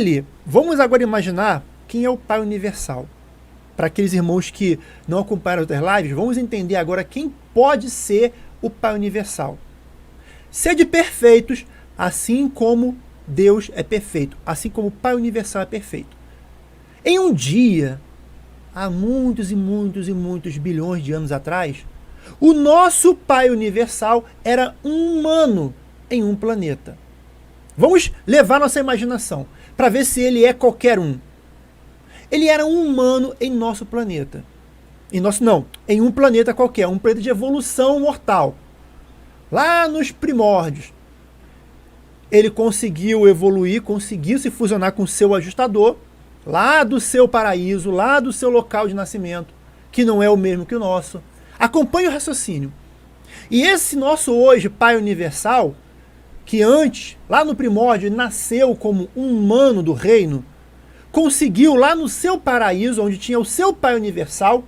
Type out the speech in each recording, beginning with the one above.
ele, vamos agora imaginar quem é o Pai Universal. Para aqueles irmãos que não acompanharam outras lives, vamos entender agora quem pode ser o Pai Universal. Sede perfeitos, assim como Deus é perfeito, assim como o Pai Universal é perfeito. Em um dia, há muitos e muitos e muitos bilhões de anos atrás, o nosso Pai Universal era um humano em um planeta. Vamos levar nossa imaginação para ver se ele é qualquer um. Ele era um humano em nosso planeta. Em um planeta qualquer, um planeta de evolução mortal. Lá nos primórdios. Ele conseguiu evoluir, conseguiu se fusionar com o seu ajustador, lá do seu paraíso, lá do seu local de nascimento, que não é o mesmo que o nosso. Acompanhe o raciocínio. E esse nosso hoje Pai Universal, que antes, lá no primórdio, nasceu como um humano do reino, conseguiu lá no seu paraíso, onde tinha o seu Pai Universal,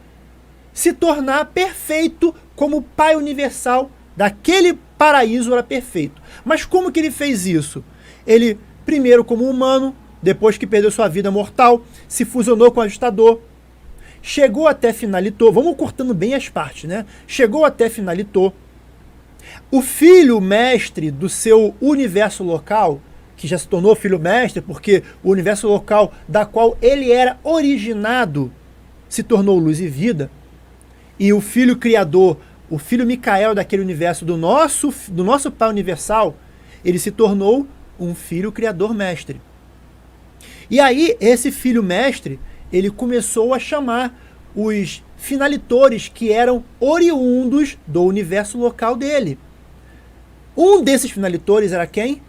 se tornar perfeito como o Pai Universal daquele paraíso era perfeito. Mas como que ele fez isso? Ele, primeiro como humano, depois que perdeu sua vida mortal, se fusionou com o ajustador, chegou até finalitou, vamos cortando bem as partes, né? Chegou até finalitou. O filho mestre do seu universo local, que já se tornou filho mestre, porque o universo local da qual ele era originado se tornou luz e vida, e o filho criador, o filho Micael daquele universo do nosso Pai Universal, ele se tornou um filho criador mestre. E aí, esse filho mestre, ele começou a chamar os finalitores que eram oriundos do universo local dele. Um desses finalitores era quem?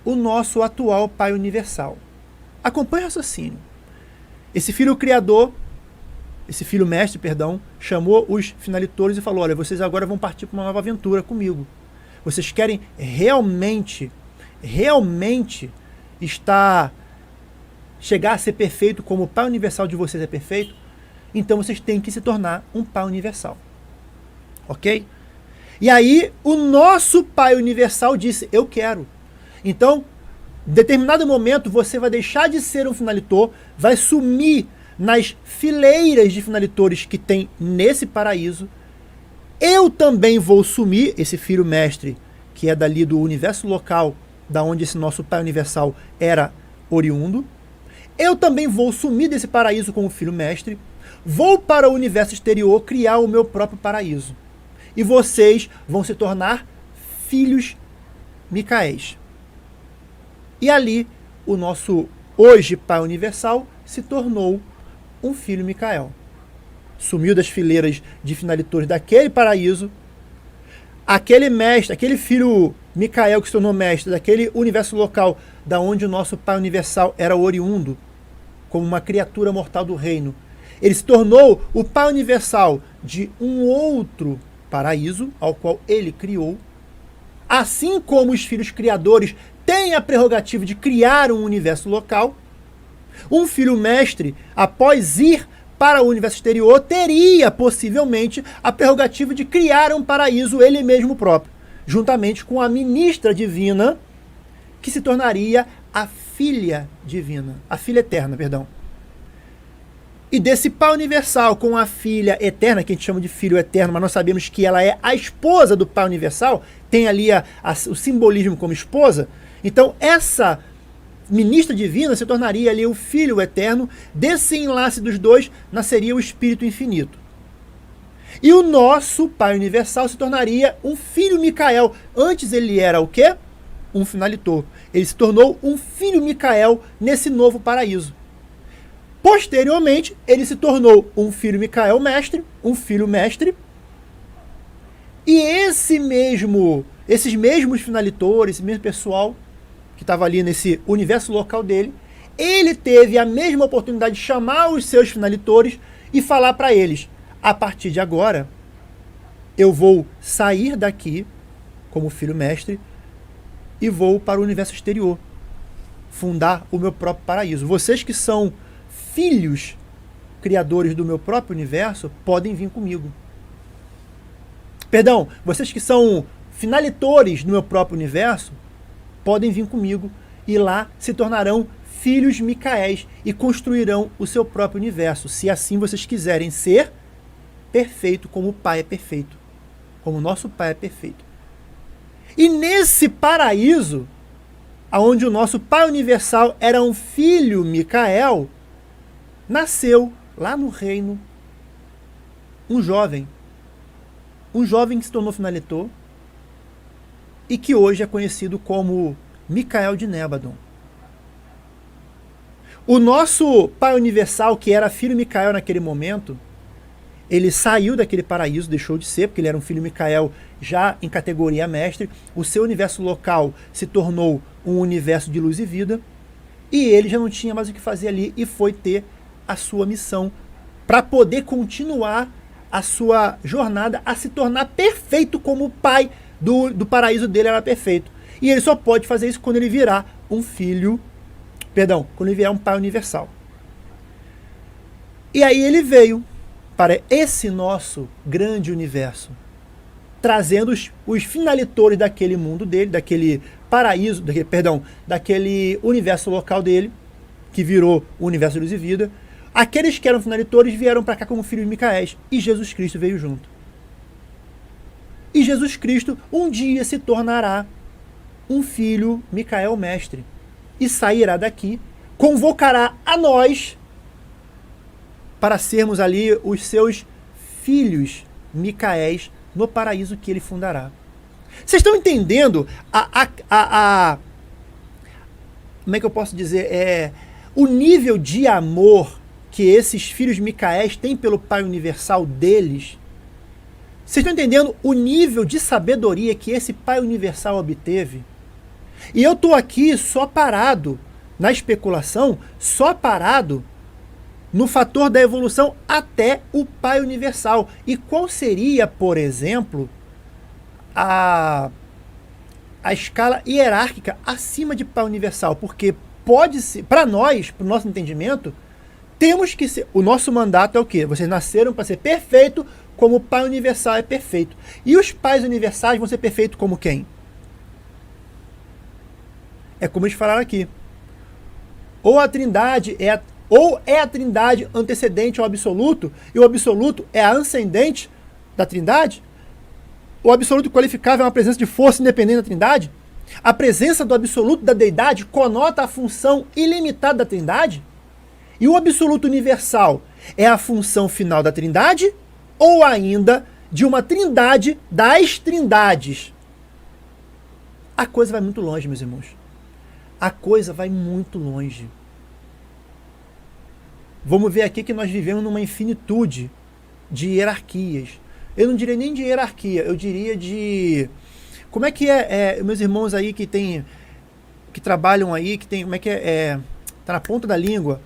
O nosso atual Pai Universal. Acompanhe o raciocínio. Esse filho mestre, chamou os finalitores e falou: olha, vocês agora vão partir para uma nova aventura comigo. Vocês querem realmente chegar a ser perfeito como o Pai Universal de vocês é perfeito? Então vocês têm que se tornar um Pai Universal. Ok? E aí o nosso Pai Universal disse: eu quero. Então, em determinado momento, você vai deixar de ser um finalitor, vai sumir nas fileiras de finalitores que tem nesse paraíso. Eu também vou sumir, esse filho mestre, que é dali do universo local, da onde esse nosso Pai Universal era oriundo. Eu também vou sumir desse paraíso como filho mestre, vou para o universo exterior criar o meu próprio paraíso. E vocês vão se tornar filhos Micaéis. E ali, o nosso hoje Pai Universal se tornou um filho Micael. Sumiu das fileiras de finalitores daquele paraíso. Aquele mestre, aquele filho Micael que se tornou mestre daquele universo local da onde o nosso Pai Universal era oriundo, como uma criatura mortal do reino. Ele se tornou o Pai Universal de um outro paraíso, ao qual ele criou. Assim como os filhos criadores têm a prerrogativa de criar um universo local, um filho mestre, após ir para o universo exterior, teria possivelmente a prerrogativa de criar um paraíso ele mesmo próprio, juntamente com a ministra divina, que se tornaria a filha divina, a filha eterna, perdão. E desse Pai Universal com a filha eterna, que a gente chama de filho eterno, mas nós sabemos que ela é a esposa do Pai Universal, tem ali o simbolismo como esposa. Então essa ministra divina se tornaria ali o filho eterno. Desse enlace dos dois nasceria o Espírito Infinito. E o nosso Pai Universal se tornaria um filho Micael. Antes ele era o quê? Um finalitor. Ele se tornou um filho Micael nesse novo paraíso. Posteriormente, ele se tornou um filho Micael mestre, um filho mestre. E esses mesmos finalitores, esse mesmo pessoal que estava ali nesse universo local dele, ele teve a mesma oportunidade de chamar os seus finalitores e falar para eles: a partir de agora, eu vou sair daqui como filho mestre e vou para o universo exterior, fundar o meu próprio paraíso. Vocês que são filhos criadores do meu próprio universo podem vir comigo. Perdão, vocês que são finalitores do meu próprio universo podem vir comigo e lá se tornarão filhos Micaéis e construirão o seu próprio universo, se assim vocês quiserem ser perfeito como o Pai é perfeito, como o nosso Pai é perfeito. E nesse paraíso, onde o nosso Pai Universal era um filho Micael, nasceu lá no reino um jovem que se tornou finaletor e que hoje é conhecido como Micael de Nébadon. O nosso Pai Universal, que era filho Micael naquele momento, ele saiu daquele paraíso, deixou de ser, porque ele era um filho Micael já em categoria mestre. O seu universo local se tornou um universo de luz e vida, e ele já não tinha mais o que fazer ali e foi ter a sua missão para poder continuar a sua jornada a se tornar perfeito como o pai do paraíso dele era perfeito. E ele só pode fazer isso quando ele virar um filho, quando ele virar um pai universal. E aí ele veio para esse nosso grande universo, trazendo os finalitores daquele mundo dele, daquele paraíso, daquele universo local dele, que virou o universo de luz e vida. Aqueles que eram finalitores vieram para cá como filhos de Micaéis, e Jesus Cristo veio junto. E Jesus Cristo um dia se tornará um filho Micael mestre, e sairá daqui, convocará a nós para sermos ali os seus filhos Micaéis no paraíso que ele fundará. Vocês estão entendendo como é que eu posso dizer? O nível de amor que esses filhos Micaéis têm pelo Pai Universal deles? Vocês estão entendendo o nível de sabedoria que esse Pai Universal obteve? E eu estou aqui só parado na especulação, só parado no fator da evolução até o Pai Universal. E qual seria, por exemplo, a escala hierárquica acima de Pai Universal? Porque pode ser, para nós, para o nosso entendimento, temos que ser, o nosso mandato é o quê? Vocês nasceram para ser perfeito como o Pai Universal é perfeito. E os pais universais vão ser perfeitos como quem? É como eles falaram aqui. Ou a Trindade é a Trindade antecedente ao absoluto, e o absoluto é a ascendente da Trindade? O absoluto qualificável é uma presença de força independente da Trindade? A presença do absoluto da deidade conota a função ilimitada da Trindade? E o absoluto universal é a função final da Trindade ou ainda de uma Trindade das Trindades? A coisa vai muito longe, meus irmãos. A coisa vai muito longe. Vamos ver aqui que nós vivemos numa infinitude de hierarquias. Eu não diria nem de hierarquia, eu diria de... Como é que meus irmãos aí que trabalham aí, que tem, como é que tá na ponta da língua.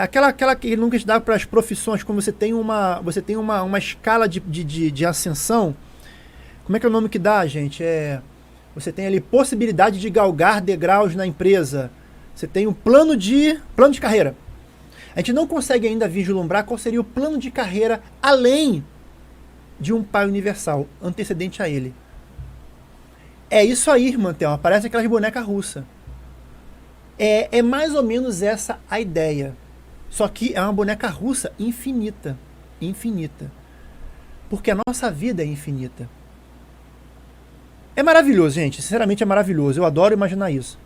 Aquela que nunca se dá para as profissões, como você tem uma escala de ascensão. Como é que é o nome que dá, gente? Você tem ali possibilidade de galgar degraus na empresa. Você tem um plano de carreira. A gente não consegue ainda vislumbrar qual seria o plano de carreira além de um Pai Universal, antecedente a ele. É isso aí, irmã Thelma, parece aquelas bonecas russas. É mais ou menos essa a ideia. Só que é uma boneca russa infinita. Infinita. Porque a nossa vida é infinita. É maravilhoso, gente. Sinceramente é maravilhoso. Eu adoro imaginar isso.